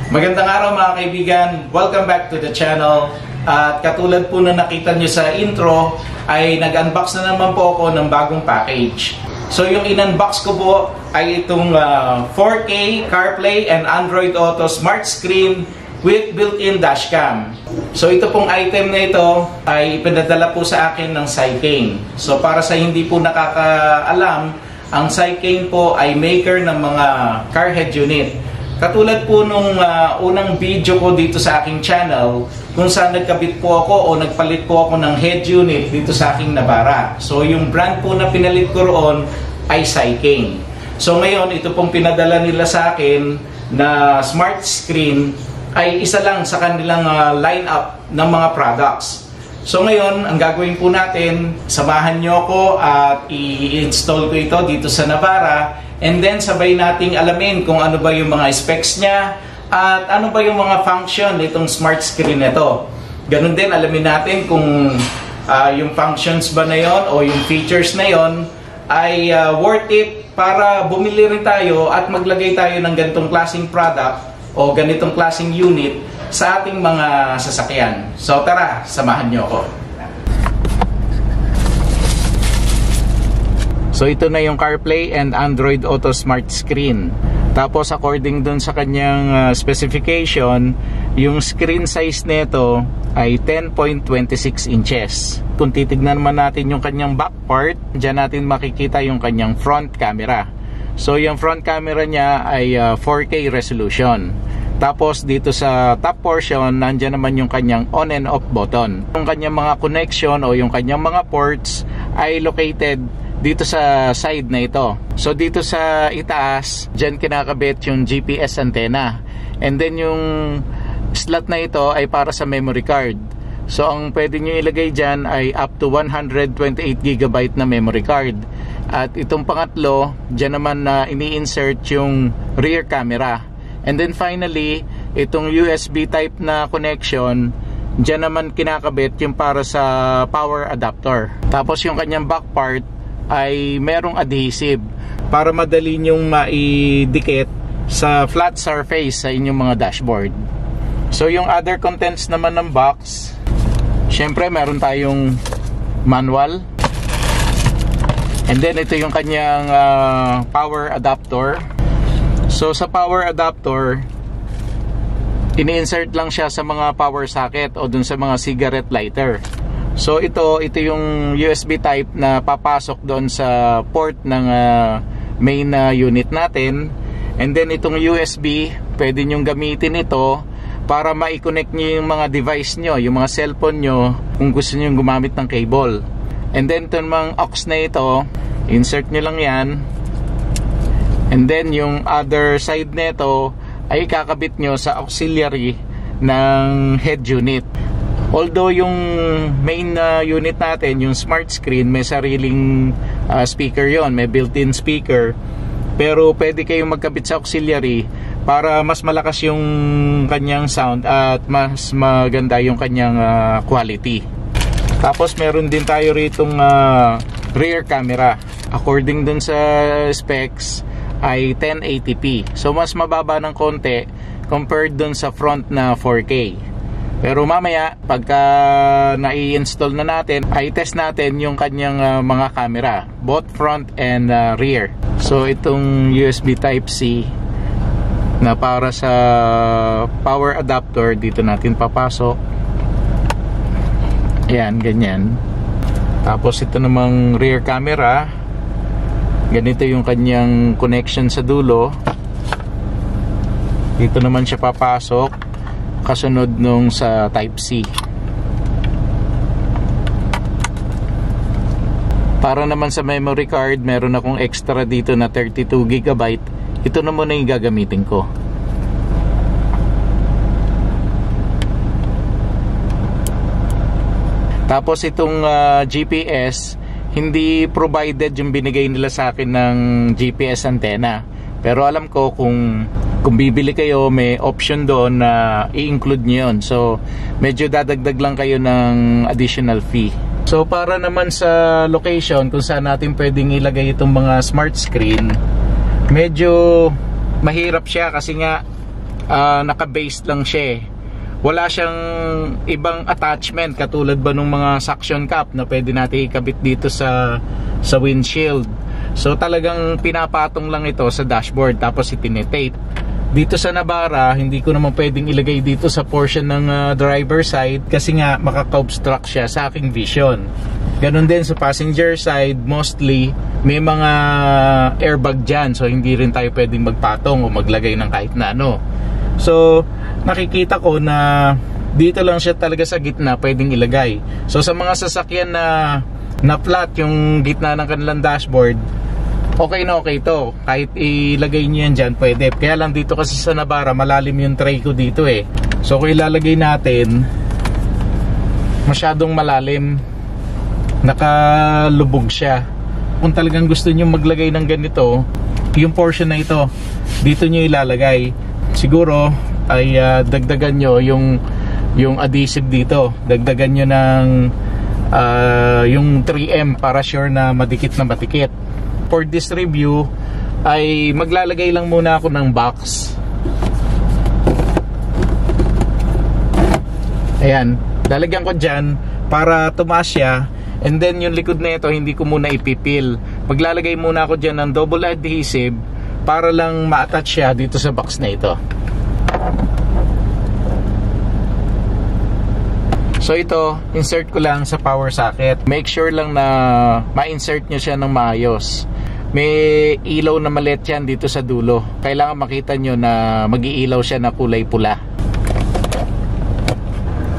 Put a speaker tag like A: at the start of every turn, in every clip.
A: Magandang araw mga kaibigan, welcome back to the channel. At katulad po na nakita nyo sa intro, ay nag-unbox na naman po ako ng bagong package. So yung in-unbox ko po ay itong 4K CarPlay and Android Auto Smart Screen with built-in dashcam. So ito pong item na ito ay ipinadala po sa akin ng Cycane. So para sa hindi po nakakaalam, ang Cycane po ay maker ng mga car head unit. Katulad po nung unang video ko dito sa aking channel, kung saan nagkabit po ako o nagpalit po ako ng head unit dito sa aking Navara. So yung brand po na pinalit ko roon ay Cycane. So ngayon, ito pong pinadala nila sa akin na smart screen ay isa lang sa kanilang lineup ng mga products. So ngayon, ang gagawin po natin, samahan nyo ako at i-install ko ito dito sa Navara. And then sabay nating alamin kung ano ba yung mga specs niya at ano ba yung mga function nitong smart screen nito. Ganun din, alamin natin kung yung functions ba na yon o yung features na yon ay worth it para bumili rin tayo at maglagay tayo ng ganitong klaseng product o ganitong klaseng unit sa ating mga sasakyan. So tara, samahan nyo ako. So ito na yung CarPlay and Android Auto Smart Screen. Tapos according dun sa kanyang specification, yung screen size nito ay 10.26 inches. Kung titignan naman natin yung kanyang back part, dyan natin makikita yung kanyang front camera. So yung front camera niya ay 4K resolution. Tapos dito sa top portion, nandyan naman yung kanyang on and off button. Yung kanyang mga connection o yung kanyang mga ports ay located dito sa side na ito. So dito sa itaas, dyan kinakabit yung GPS antenna. And then yung slot na ito ay para sa memory card. So ang pwede nyo ilagay dyan ay up to 128GB na memory card. At itong pangatlo, dyan naman na ini-insert yung rear camera. And then finally, itong USB type na connection, dyan naman kinakabit yung para sa power adapter. Tapos yung kanyang back part ay merong adhesive para madali nyong maidikit sa flat surface sa inyong mga dashboard. So yung other contents naman ng box, syempre meron tayong manual, and then ito yung kanyang power adapter. So sa power adapter, ini-insert lang siya sa mga power socket o dun sa mga cigarette lighter. So ito yung USB type na papasok doon sa port ng main unit natin. And then itong USB, pwede nyong gamitin ito para ma-connect nyo yung mga device nyo, yung mga cellphone nyo, kung gusto nyo gumamit ng cable. And then itong mga aux na ito, insert nyo lang yan. And then yung other side nito ay kakabit nyo sa auxiliary ng head unit. Although yung main unit natin, yung smart screen, may sariling speaker yon, may built-in speaker. Pero pwede kayong magkabit sa auxiliary para mas malakas yung kanyang sound at mas maganda yung kanyang quality. Tapos meron din tayo ritong rear camera. According dun sa specs ay 1080p. So mas mababa ng konti compared dun sa front na 4K. Pero mamaya, pagka nai-install na natin, ay test natin yung kanyang mga camera, both front and rear. So itong USB Type-C na para sa power adapter, dito natin papasok. Ayan, ganyan. Tapos ito namang rear camera, ganito yung kanyang connection sa dulo. Dito naman siya papasok, kasunod nung sa Type-C. Para naman sa memory card, meron akong extra dito na 32GB. Ito na muna yung gagamitin ko. Tapos itong GPS, hindi provided yung binigay nila sa akin ng GPS antenna. Pero alam ko kung bibili kayo, may option doon na i-include nyo yun. So medyo dadagdag lang kayo ng additional fee. So para naman sa location kung saan natin pwedeng ilagay itong mga smart screen, medyo mahirap siya kasi nga naka-based lang siya. Wala siyang ibang attachment katulad ba nung mga suction cup na pwede natin ikabit dito sa windshield. So talagang pinapatong lang ito sa dashboard tapos itinetape. Dito sa Navara, hindi ko naman pwedeng ilagay dito sa portion ng driver side kasi nga makaka-obstruct siya sa aking vision. Ganon din sa passenger side, mostly may mga airbag dyan, so hindi rin tayo pwedeng magpatong o maglagay ng kahit na ano. So nakikita ko na dito lang siya talaga sa gitna pwedeng ilagay. So sa mga sasakyan na flat yung gitna ng kanilang dashboard, okay na okay to. Kahit ilagay nyo yan dyan, pwede. Kaya lang dito kasi sa Navara, malalim yung tray ko dito eh. So kung ilalagay natin, masyadong malalim, nakalubog siya. Kung talagang gusto nyo maglagay ng ganito, yung portion na ito, dito nyo ilalagay. Siguro ay dagdagan nyo yung adhesive dito. Dagdagan nyo ng yung 3M para sure na madikit na madikit. For this review ay maglalagay lang muna ako ng box. Ayan, lalagyan ko dyan para tumaas siya. And then yung likod na ito hindi ko muna ipipil. Maglalagay muna ako dyan ng double adhesive para lang ma-attach siya dito sa box na ito. So ito, insert ko lang sa power socket. Make sure lang na ma-insert nyo siya ng maayos. May ilaw na maliit yan dito sa dulo. Kailangan makita nyo na mag-iilaw siya na kulay pula.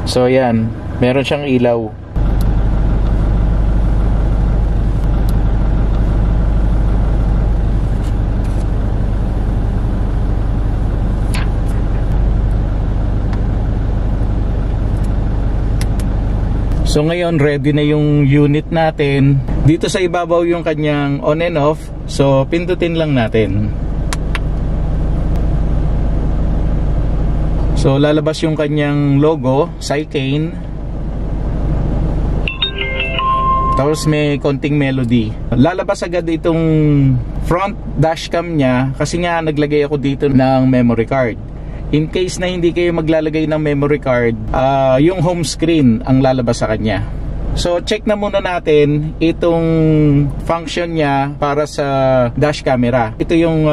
A: So yan, meron siyang ilaw. So ngayon ready na yung unit natin. Dito sa ibabaw yung kanyang on and off. So pindutin lang natin. So lalabas yung kanyang logo, Cycane. Tapos may konting melody. Lalabas agad itong front dashcam niya kasi nga naglagay ako dito ng memory card. In case na hindi kayo maglalagay ng memory card, yung home screen ang lalabas sa kanya. So check na muna natin itong function niya para sa dash camera. Ito yung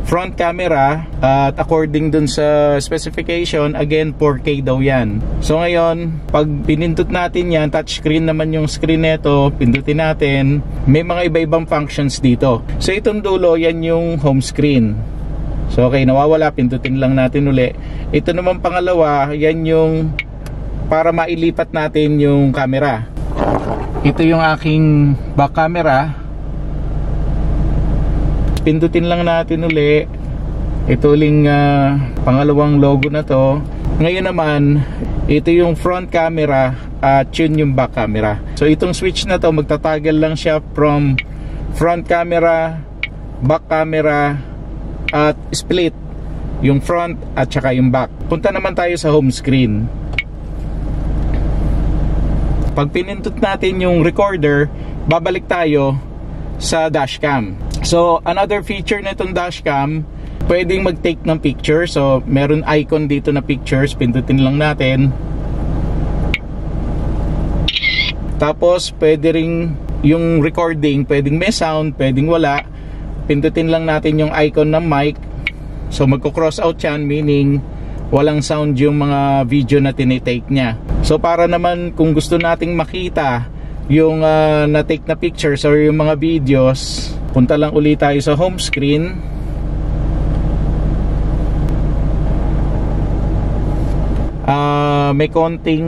A: front camera at according dun sa specification, again 4K daw yan. So ngayon, pag pinindot natin yan, touchscreen naman yung screen nito, pindutin natin, may mga iba-ibang functions dito. So itong dulo, yan yung home screen. So okay, nawawala, pindutin lang natin uli. Ito naman pangalawa, yan yung para mailipat natin yung camera. Ito yung aking back camera. Pindutin lang natin uli. Ito uling pangalawang logo na to. Ngayon naman, ito yung front camera at yun yung back camera. So itong switch na to, magtatagal lang siya from front camera, back camera, at split yung front at saka yung back. Punta naman tayo sa home screen. Pag pinindot natin yung recorder, babalik tayo sa dashcam. So another feature na itong dashcam, pwedeng mag-take ng picture. So meron icon dito na pictures, pindutin lang natin. Tapos pwede ring yung recording, pwedeng may sound, pwedeng wala. Pindutin lang natin yung icon ng mic. So magko-cross out yan, meaning walang sound yung mga video na tinitake niya. So para naman kung gusto nating makita yung na-take na pictures or yung mga videos, punta lang ulit tayo sa home screen. May konting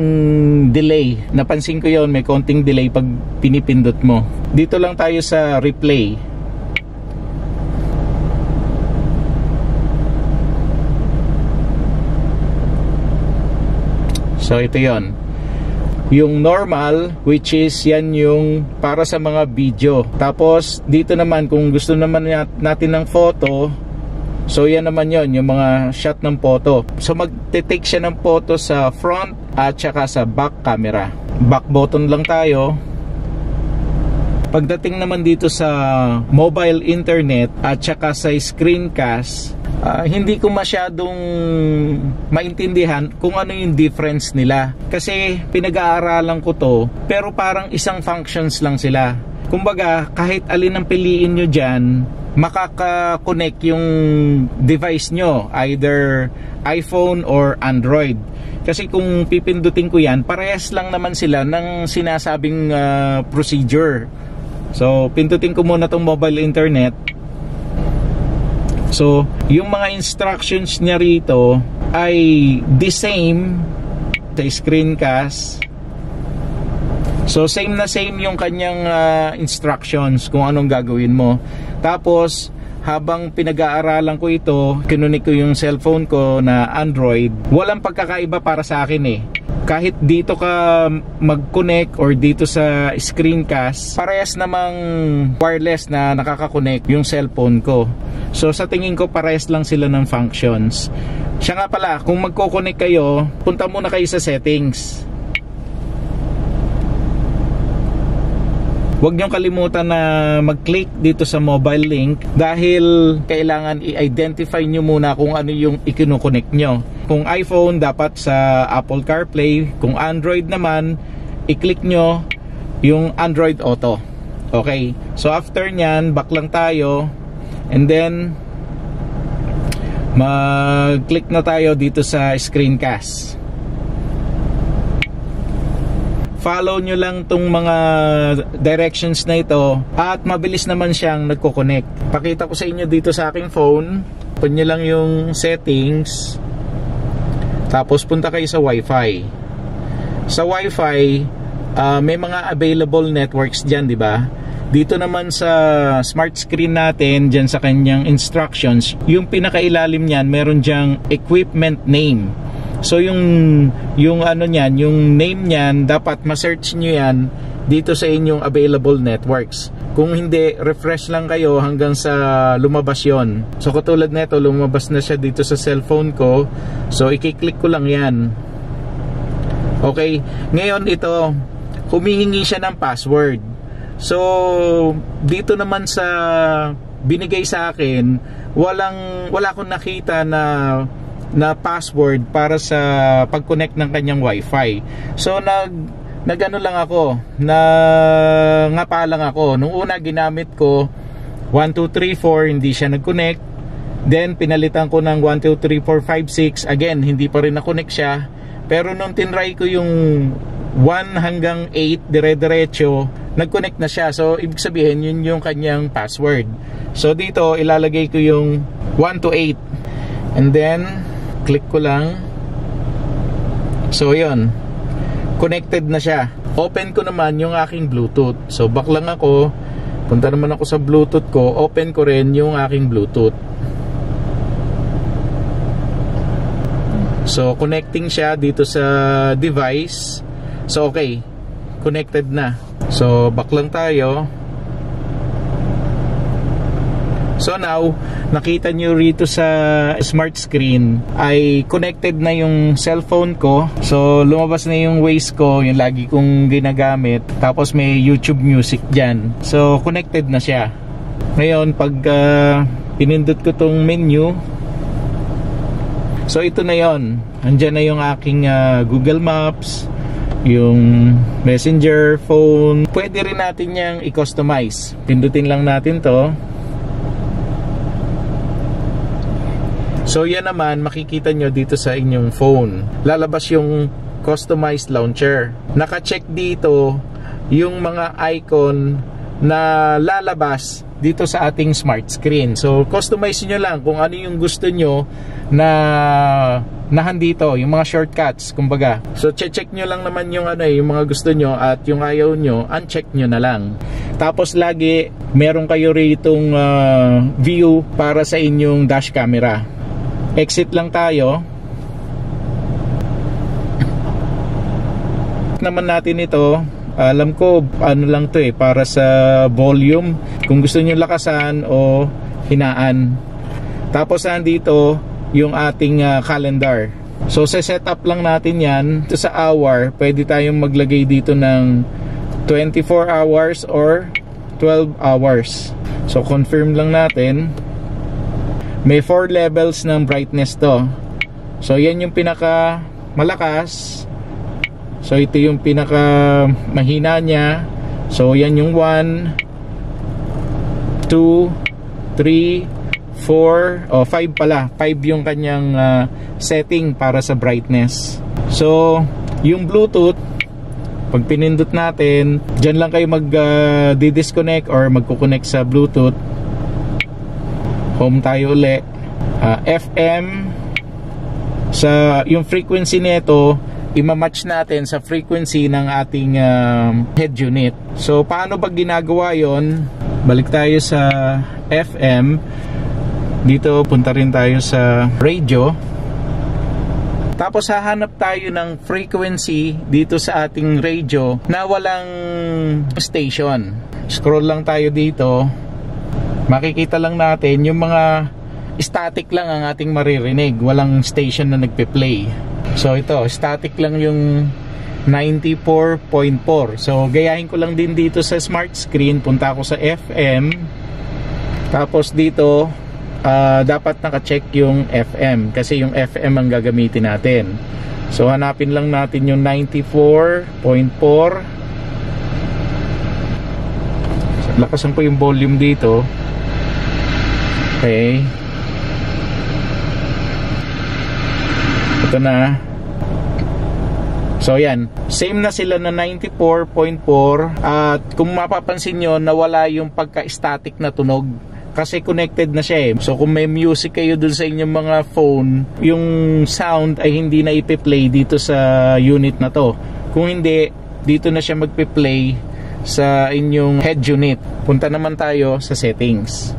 A: delay. Napansin ko yon, may konting delay pag pinipindot mo. Dito lang tayo sa replay. So ito yon, yung normal, which is yan yung para sa mga video. Tapos dito naman kung gusto naman natin ng photo, so yan naman yon, yung mga shot ng photo. So magte-take siya ng photo sa front at saka sa back camera. Back button lang tayo. Pagdating naman dito sa mobile internet at saka sa screencast, hindi ko masyadong maintindihan kung ano yung difference nila. Kasi pinag-aaralan ko to, pero parang isang functions lang sila. Kumbaga, kahit alin ang piliin nyo dyan, makaka-connect yung device nyo, either iPhone or Android. Kasi kung pipindutin ko yan, parehas lang naman sila ng sinasabing procedure. So, pindutin ko muna tong mobile internet. So, yung mga instructions niya rito ay the same sa screencast. So, same na same yung kanyang instructions kung anong gagawin mo. Tapos, habang pinag-aaralan ko ito, kinunik ko yung cellphone ko na Android, walang pagkakaiba para sa akin eh. Kahit dito ka mag-connect or dito sa screencast, parehas namang wireless na nakaka-connect yung cellphone ko. So sa tingin ko parehas lang sila ng functions. Siya nga pala, kung magko-connect kayo, punta muna kayo sa settings. Huwag niyong kalimutan na mag-click dito sa mobile link dahil kailangan i-identify nyo muna kung ano yung i-connect nyo. Kung iPhone, dapat sa Apple CarPlay. Kung Android naman, i-click nyo yung Android Auto. Okay, so after nyan, back lang tayo. And then, mag-click na tayo dito sa screencast. Follow nyo lang tong mga directions na ito at mabilis naman siyang nagko-connect. Pakita ko sa inyo dito sa aking phone. Open nyo lang yung settings, tapos punta kayo sa Wi-Fi. Sa Wi-Fi, may mga available networks dyan, di ba? Dito naman sa smart screen natin, dyan sa kanyang instructions, yung pinakailalim niyan, meron dyang equipment name. So yung ano niyan, yung name niyan, dapat ma-search niyo yan dito sa inyong available networks. Kung hindi, refresh lang kayo hanggang sa lumabas yon. So katulad nito, lumabas na siya dito sa cellphone ko. So i-click ko lang yan. Okay, ngayon ito, humihingi siya ng password. So dito naman sa binigay sa akin, wala akong nakita na password para sa pag-connect ng kanyang Wi-Fi. So nag-ano lang ako, ngapa lang ako. Nung una ginamit ko 1, 2, 3, 4, hindi siya nag-connect. Then pinalitan ko ng 1, 2, 3, 4, 5, 6. Again, hindi pa rin na-connect siya. Pero nung tinry ko yung 1 hanggang 8 dire-diretso, nag-connect na siya. So ibig sabihin yun yung kanyang password. So dito ilalagay ko yung 1 to 8. And then click ko lang. So yun, connected na siya. Open ko naman yung aking Bluetooth. So back lang ako, punta naman ako sa Bluetooth ko, open ko rin yung aking Bluetooth. So connecting siya dito sa device. So okay, connected na. So back lang tayo. So now, nakita nyo rito sa smart screen ay connected na yung cellphone ko. So lumabas na yung Waze ko, yung lagi kong ginagamit. Tapos may YouTube Music dyan. So connected na siya. Ngayon, pag pinindot ko tong menu, so ito na yon. Andyan na yung aking Google Maps, yung Messenger, phone. Pwede rin natin yung i-customize. Pindutin lang natin to. So yan naman, makikita nyo dito sa inyong phone, lalabas yung customized launcher. Naka-check dito yung mga icon na lalabas dito sa ating smart screen. So customize nyo lang kung ano yung gusto nyo na nahandito, yung mga shortcuts kumbaga. So check nyo lang naman yung yung mga gusto nyo, at yung ayaw nyo, uncheck nyo na lang. Tapos lagi meron kayo ritong view para sa inyong dash camera. Exit lang tayo. Naman natin ito. Alam ko ano lang to para sa volume, kung gusto niyo lakasan o hinaan. Tapos nandito yung ating calendar. So set up lang natin yan. Ito sa hour, pwede tayong maglagay dito ng 24 hours or 12 hours. So confirm lang natin. May 4 levels ng brightness to. So yan yung pinaka malakas. So ito yung pinaka mahina niya. So yan yung 1, 2, 3, 4, 5 pala. 5 yung kanyang setting para sa brightness. So yung Bluetooth, pag pinindot natin, dyan lang kayo mag-disconnect or magkukonect sa Bluetooth. Home tayo uli. FM, sa yung frequency nito, ima-match natin sa frequency ng ating head unit. So paano ba ginagawa yon? Balik tayo sa FM. Dito punta rin tayo sa radio. Tapos hahanap tayo ng frequency dito sa ating radio na walang station. Scroll lang tayo dito. Makikita lang natin yung mga static lang ang ating maririnig. Walang station na nagpe-play. So ito, static lang yung 94.4. So gayahin ko lang din dito sa smart screen. Punta ako sa FM. Tapos dito, dapat naka-check yung FM kasi yung FM ang gagamitin natin. So hanapin lang natin yung 94.4. Lakasan ko yung volume dito. Okay. Ito na. So yan, same na sila na 94.4. At kung mapapansin nyo, nawala yung pagka-static na tunog kasi connected na siya eh. So kung may music kayo dun sa inyong mga phone, yung sound ay hindi na ipi-play dito sa unit na to. Kung hindi, dito na siya magpi-play sa inyong head unit. Punta naman tayo sa settings.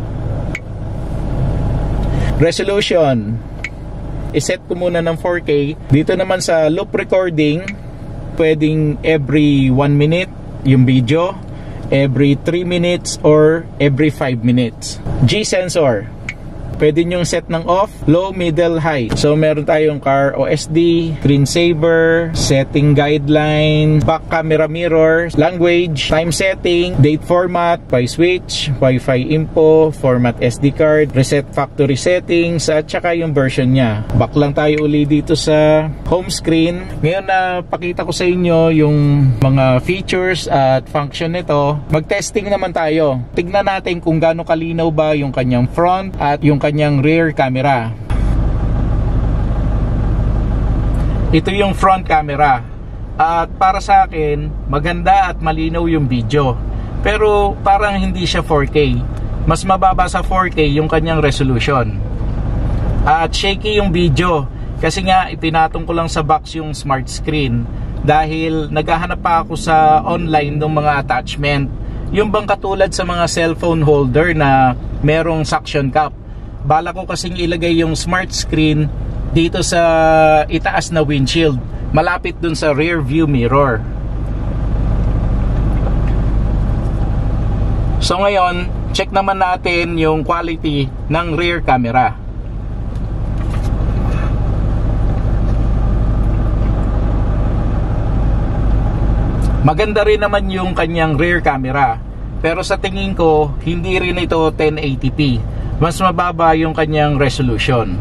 A: Resolution, iset ko muna ng 4K. Dito naman sa loop recording, pwedeng every 1 minute yung video, every 3 minutes or every 5 minutes. G-sensor, pwede nyong set ng off, low, middle, high. So meron tayong car OSD, screensaver, setting guideline, back camera mirror, language, time setting, date format, by switch, Wi-Fi info, format SD card, reset factory settings, at saka yung version niya. Back lang tayo uli dito sa home screen. Ngayon na pakita ko sa inyo yung mga features at function nito. Mag-testing naman tayo. Tignan natin kung gaano kalinaw ba yung kanyang front at yung kanyang rear camera. Ito yung front camera. At para sa akin, maganda at malinaw yung video. Pero parang hindi siya 4K. Mas mababa sa 4K yung kanyang resolution. At shaky yung video. Kasi nga, itinatong ko lang sa box yung smart screen. Dahil naghahanap pa ako sa online ng mga attachment. Yung bang katulad sa mga cellphone holder na merong suction cup. Bala ko kasing ilagay yung smart screen dito sa itaas na windshield, malapit dun sa rear view mirror. So ngayon, check naman natin yung quality ng rear camera. Maganda rin naman yung kanyang rear camera, pero sa tingin ko hindi rin ito 1080p. Mas mababa yung kanyang resolution.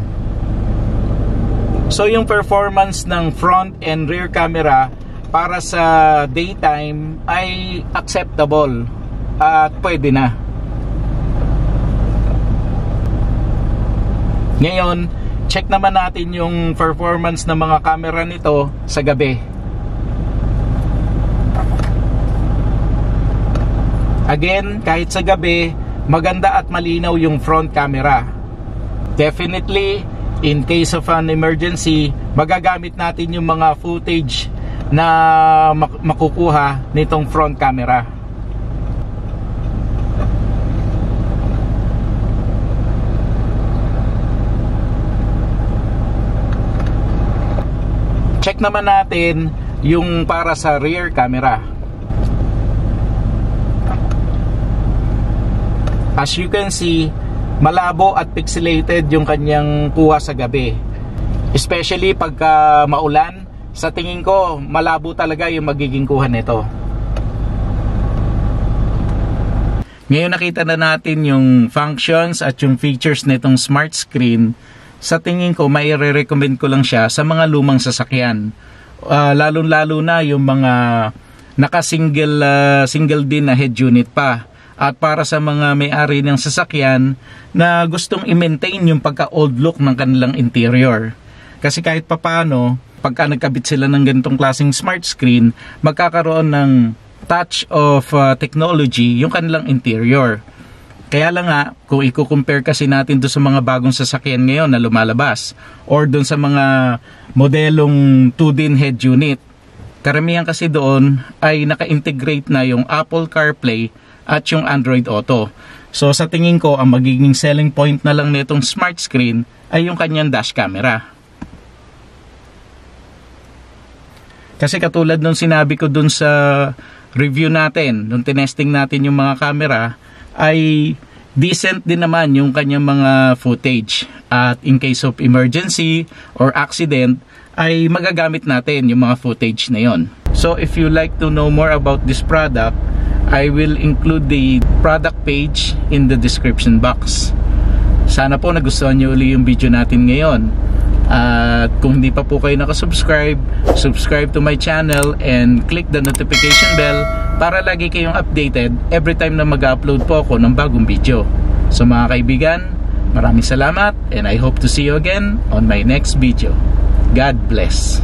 A: So yung performance ng front and rear camera para sa daytime ay acceptable at pwede na. Ngayon, check naman natin yung performance ng mga camera nito sa gabi. Again, kahit sa gabi, maganda at malinaw yung front camera. Definitely, in case of an emergency, magagamit natin yung mga footage na makukuha nitong front camera. Check naman natin yung para sa rear camera. As you can see, malabo at pixelated yung kanyang kuha sa gabi. Especially pagka maulan, sa tingin ko, malabo talaga yung magiging kuha nito. Ngayon nakita na natin yung functions at yung features nitong smart screen. Sa tingin ko, may re-recommend ko lang siya sa mga lumang sasakyan. Lalo-lalo na yung mga naka-single din na head unit pa. At para sa mga may-ari ng sasakyan na gustong i-maintain yung pagka-old look ng kanilang interior. Kasi kahit papano, pagka nagkabit sila ng ganitong klaseng smart screen, magkakaroon ng touch of technology yung kanilang interior. Kaya lang nga, kung i-compare kasi natin doon sa mga bagong sasakyan ngayon na lumalabas or doon sa mga modelong 2-din head unit, karamihan kasi doon ay naka-integrate na yung Apple CarPlay at yung Android Auto. So sa tingin ko, ang magiging selling point na lang nitong smart screen ay yung kanyang dash camera. Kasi katulad nung sinabi ko dun sa review natin, nung tinesting natin yung mga camera, ay decent din naman yung kanyang mga footage. At in case of emergency or accident, ay magagamit natin yung mga footage na yon. So if you like to know more about this product, I will include the product page in the description box. Sana po nagustuhan nyo uli yung video natin ngayon. At kung hindi pa po kayo nakasubscribe, subscribe to my channel and click the notification bell para lagi kayong updated every time na mag-upload po ako ng bagong video. So mga kaibigan, maraming salamat and I hope to see you again on my next video. God bless.